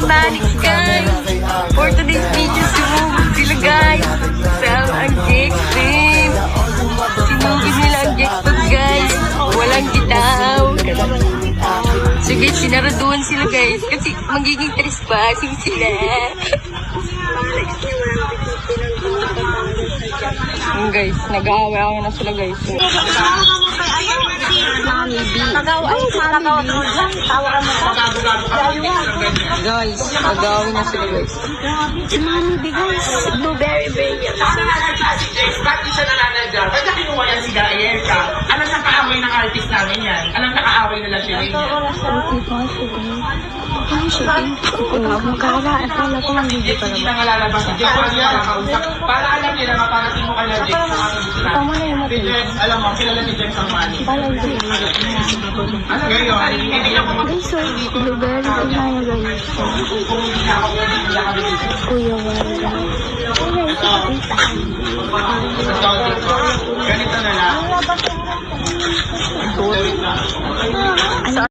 Manics, guys. For today's video, sumugod sila, guys. Saan ang jackpot? Sinugod nila ang jackpot, guys. Walang gitaw. So, guys, sinaraduan sila, guys. Kasi magiging trespassing sila. Guys, nag-aaway-aaway na sila, guys. Guys, nag-aaway na sila, guys. Blueberry Bay. Ba't isa na nanadya? Ba't na kinuha yan si Gael ka? Alam na kaaway ng artist namin yan. Alam na kaaway nila siya rin yan. Hindi na nga lalabas. Hindi ko lang nila nakausap. Para alam nila, maparating mo kanya, Jex. Si Jex, alam mo, kilala ni Jex ang mani. Ano ngayon? Hindi ako Blueberry Bay na yun, guys. kung hindi na ako, hindi na kami dito. Kuya Wala.